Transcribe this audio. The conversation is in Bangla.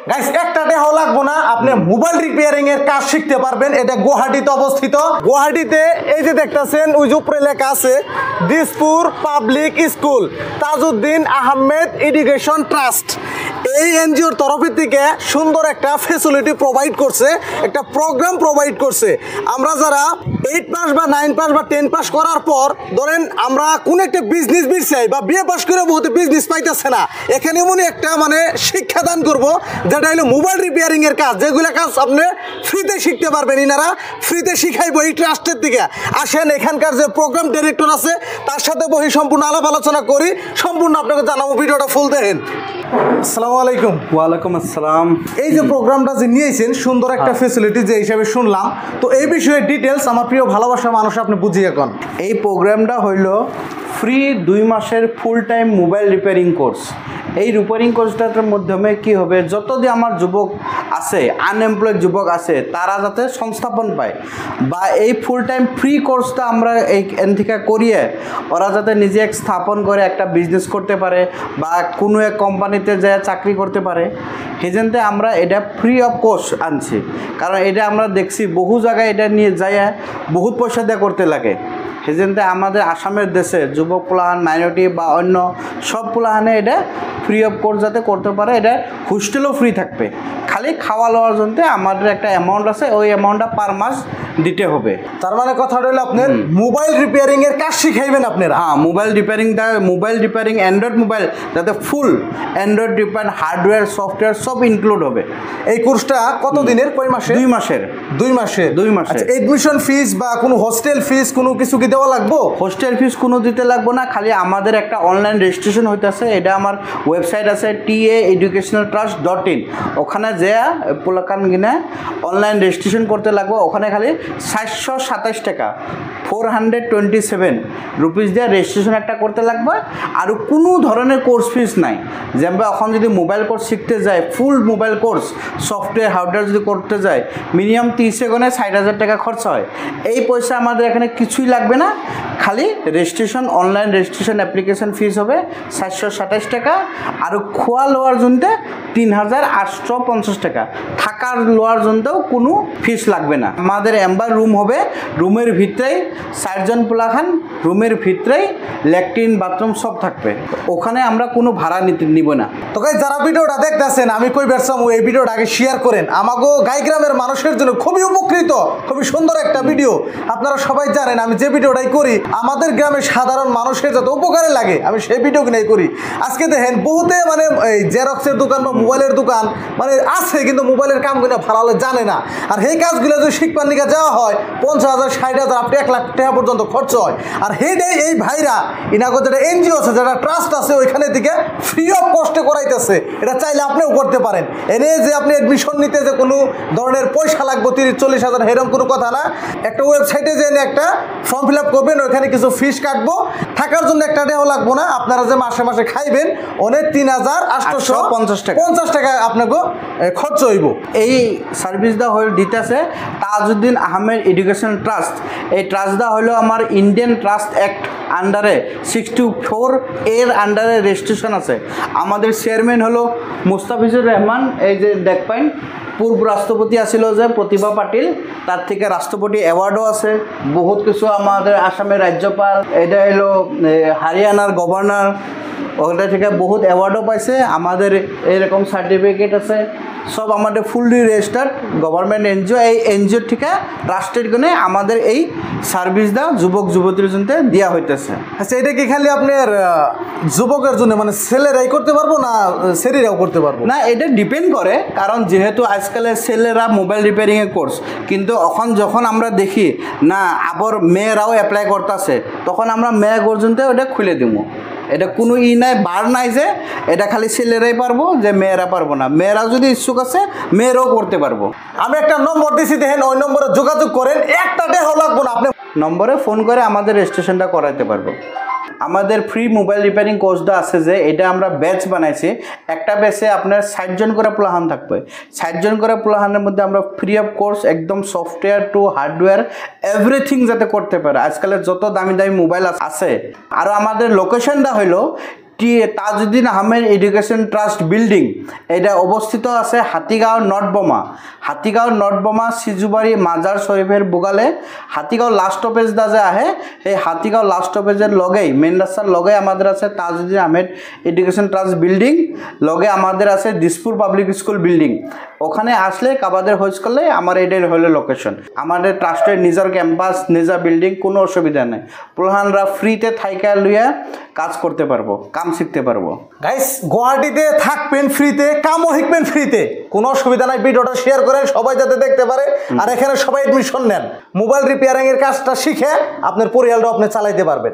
গাইস একটা টাকাও লাগবে না, আপনি মোবাইল রিপেয়ারিং এর কাজ শিখতে পারবেন। এটা গুয়াহাটিতে অবস্থিত। গুয়াহাটিতে এই যে দেখতেছেন ওই যে উপরে লেখা আছে Dispur public school Tajuddin Ahmed education trust. এই এনজিওর তরফ থেকে সুন্দর একটা ফ্যাসিলিটি প্রোভাইড করছে, একটা প্রোগ্রাম প্রোভাইড করছে। আমরা যারা 8 পাস বা 9 পাস বা 10 পাস করার পর ধরেন আমরা কোন একটা বিজনেস চাই বা বিএ পাস করে বহুত বিজনেস পাইতেছে না, এখানে এমনই একটা মানে শিক্ষাদান করব যেটা হলো মোবাইল রিপেয়ারিং এর কাজ, যেগুলো কাজ আপনি ফ্রিতে শিখতে পারবেন। ইনারা ফ্রিতে শিখাইবো এই ট্রাস্টের থেকে। আসেন এখানকার যে প্রোগ্রাম ডাইরেক্টর আছে তার সাথে বহি সম্পূর্ণ আলাপ আলোচনা করি, সম্পূর্ণ আপনাকে জানাবো। ভিডিওটা ফুল দেখেন। আসসালামু আলাইকুম। ওয়ালাইকুম আসসালাম। এই যে প্রোগ্রামটা যে নিয়েছেন সুন্দর একটা ফ্যাসিলিটি যে হিসাবে শুনলাম, তো এই বিষয়ে ডিটেলস আমার প্রিয় ভালোবাসা মানুষ আপনি বুঝিয়ে এখন। এই প্রোগ্রামটা হইল ফ্রি 2 মাসের full time mobile repairing course. এই রিপেয়ারিং কোর্সটার মাধ্যমে কি হবে, যত যে আমার যুবক আছে, আনএমপ্লয়েড যুবক আছে, তারা যাতে সংস্থাপন পায় বা এই ফুল টাইম ফ্রি কোর্সটা আমরা এন থেকে করিয়ে ওরা যাতে নিজে এক স্থাপন করে একটা বিজনেস করতে পারে বা কোনো এক কোম্পানিতে যায় চাকরি করতে পারে, সেজন্যে আমরা এটা ফ্রি অফ কোর্স আনছি। কারণ এটা আমরা দেখছি বহু জায়গায় এটা নিয়ে যায় বহুত পয়সা দিয়ে করতে লাগে। সেজন্যে আমাদের আসামের দেশে যুবক পোলাহান মাইনরিটি বা অন্য সব পোলাহানে এটা ফ্রি অফ কোর্স যাতে করতে পারে। এটা হোস্টেলও ফ্রি থাকবে, খালি খাওয়া লওয়ার জন্য আমাদের একটা অ্যামাউন্ট আছে, ওই অ্যামাউন্টটা পার মাস দিতে হবে। তার মানে কথা হলো আপনার মোবাইল রিপেয়ারিং এর কাজ শিখাইবেন আপনারা। হ্যাঁ, মোবাইল রিপেয়ারিং অ্যান্ড্রয়েড মোবাইল যাতে ফুল অ্যান্ড্রয়েড রিপেয়ার হার্ডওয়্যার সফটওয়্যার সব ইনক্লুড হবে। এই কোর্সটা কত দিনের? কয় মাসে? 2 মাসের। 2 মাসে। আচ্ছা, এডমিশন ফিস বা কোনো হোস্টেল ফিস কোনো কিছু কি দেওয়া লাগবে? হোস্টেল ফিস কোনো দিতে লাগবে না, খালি আমাদের একটা অনলাইন রেজিস্ট্রেশন হইতেছে। এটা আমার ওয়েবসাইট আছে taeducationaltrust.in, ওখানে যে পোলাকান কিনে অনলাইন রেজিস্ট্রেশন করতে লাগবে। ওখানে খালি 727 টাকা 427 রুপিস দিয়ে রেজিস্ট্রেশন একটা করতে লাগবে। আর কোনো ধরনের কোর্স ফিস নাই। যেমন এখন যদি মোবাইল কোর্স শিখতে যায়, ফুল মোবাইল কোর্স সফটওয়্যার হার্ডওয়্যার যদি করতে যায়, মিনিমাম 30 সেকেন্ডে 60,000 টাকা খরচা হয়। এই পয়সা আমাদের এখানে কিছুই লাগবে না, খালি registration, online registration application fees হবে 727 টাকা। আর খোয়া লোয়ার জন্য 3,850 টাকা। থাকার লোয়ার জন্যও কোনো ফিস লাগবে না। আমাদের এম্বার রুম হবে, রুমের ভিতরেই 60 জন পোলাখান, রুমের ভিতরেই ল্যাট্রিন বাথরুম সব থাকবে। ওখানে আমরা কোনো ভাড়া নিব না। তো গাইস, যারা ভিডিওটা দেখতেছেন আমি কই বেরছাম, এই ভিডিওটা আগে শেয়ার করেন। আমাগো গাইগ্রামের মানুষের জন্য খুবই উপকৃত, খুবই সুন্দর একটা ভিডিও। আপনারা সবাই জানেন আমি যে ভিডিওটাই করি আমাদের গ্রামের সাধারণ মানুষের যত উপকারে লাগে আমি সেই ভিডিও কিনে করি। আজকে দেখেন বহুতে মানে এই জেরক্সের দোকান বা মোবাইলের দোকান মানে আছে, কিন্তু মোবাইলের কামগুলো ভালো জানে না। আর সেই কাজগুলো যদি শিখবার নিকা যাওয়া হয় 50,000 60,000 আপনি 1 লাখ টাকা পর্যন্ত খরচ হয়। আর হেডে এই ভাইরা ইনাগো যেটা এনজিও আছে, যেটা ট্রাস্ট আছে, ওইখানে থেকে ফ্রি অফ কস্টে করাইতেছে। এটা চাইলে আপনিও করতে পারেন। এনে যে আপনি অ্যাডমিশন নিতে যে কোনো ধরনের পয়সা লাগবে 30-40,000 এরকম কোনো কথা না। একটা ওয়েবসাইটে যে একটা ফর্ম ফিল আপ করবেন, ওইখানে কিছু ফিস কাটবো, থাকার জন্য একটা টাকাও লাগবো না। আপনারা যে মাসে মাসে খাইবেন অনেক 3,850 টাকা আপনাকে খরচ হইব। এই সার্ভিসটা হল দিতেছে তাজউদ্দিন আহমেদ এডুকেশন ট্রাস্ট। এই ট্রাস্টটা হলো আমার ইন্ডিয়ান ট্রাস্ট অ্যাক্ট আন্ডারে 64 এর আন্ডারে রেজিস্ট্রেশন আছে। আমাদের চেয়ারম্যান হলো মুস্তাফিজুর রহমান। এই যে দেখবেন পূর্ব রাষ্ট্রপতি আসিল যে প্রতিভা পাটিল, তার থেকে রাষ্ট্রপতি অ্যাওয়ার্ডও আছে। বহুত কিছু আমাদের আসামের রাজ্যপাল, এটা হলো হরিয়ানার গভর্নর, ওটা থেকে বহুত অ্যাওয়ার্ডও পাইছে। আমাদের এরকম সার্টিফিকেট আছে, সব আমাদের ফুললি রেজিস্টার্ড গভর্নমেন্ট এনজিও। এই এনজিওর থেকে রাষ্ট্রের গুণে আমাদের এই সার্ভিসটা যুবক যুবতীর জন্য দেওয়া হইতেছে। আচ্ছা, এটা কি খালি আপনার যুবকের জন্য মানে ছেলেরাই করতে পারবো না ছেলেরাও করতে পারবো? না, এটা ডিপেন্ড করে, কারণ যেহেতু আজকালের ছেলেরা মোবাইল রিপেয়ারিংয়ের কোর্স, কিন্তু এখন যখন আমরা দেখি না আবার মেয়েরাও অ্যাপ্লাই করতেছে, তখন আমরা মেয়ে পর্যন্ত ওটা খুলে দিব। এটা কোনো নাই, বার নাই যে এটা খালি ছেলেরাই পারবো যে মেয়েরা পারবো না। মেয়েরাও যদি ইচ্ছুক আছে মেয়েরাও করতে পারবো। আমি একটা নম্বর দিছি, দেখেন ওই নম্বরে যোগাযোগ করেন। একটা টাকাও লাগবো না, আপনি নম্বরে ফোন করে আমাদের রেজিস্ট্রেশনটা করাইতে পারবো। আমাদের ফ্রি মোবাইল রিপেয়ারিং কোর্সটা আছে যে এটা আমরা ব্যাচ বানাইছি। একটা ব্যাচে আপনার 60 জন করে প্লাহান থাকবে। 60 জন করে প্লাহানের মধ্যে আমরা ফ্রি অফ কোর্স একদম সফটওয়্যার টু হার্ডওয়্যার এভরিথিং যাতে করতে পারে। আজকালের যত দামি দামি মোবাইল আছে। আর আমাদের লোকেশনটা হলো Tajuddin Ahmed education trust building, এটা অবস্থিত আছে হাতীগাঁও নর্থ বোমা সিজুবাড়ি মাজার শরীফের বুগালে। হাতীগাঁও লাস্ট স্টপেজ দা যে আহে, এই হাতীগাঁও লাস্ট স্টপেজের লগেই মেন রাস্তার লগে আমাদের আছে Tajuddin Ahmed education trust building, লগে আমাদের আছে দিসপুর পাবলিক স্কুল বিল্ডিং। ওখানে আসলে কাবাদের হোজ করলে আমার এটাই হলো লোকেশন। আমাদের ট্রাস্টের নিজের ক্যাম্পাস, নিজের বিল্ডিং, কোনো অসুবিধা নেই। প্রধানরা ফ্রিতে থাইকা লইয়া কাজ করতে পারবো, কাম শিখতে পারবো। গাইস, গুয়াহাটিতে থাকবেন ফ্রিতে, কামও শিখবেন ফ্রিতে, কোনো অসুবিধা নাই। ভিডিওটা শেয়ার করেন সবাই যাতে দেখতে পারে। আর এখানে সবাই এডমিশন নেন, মোবাইল রিপেয়ারিং এর কাজটা শিখে আপনার পরিয়ালটা আপনি চালাইতে পারবেন।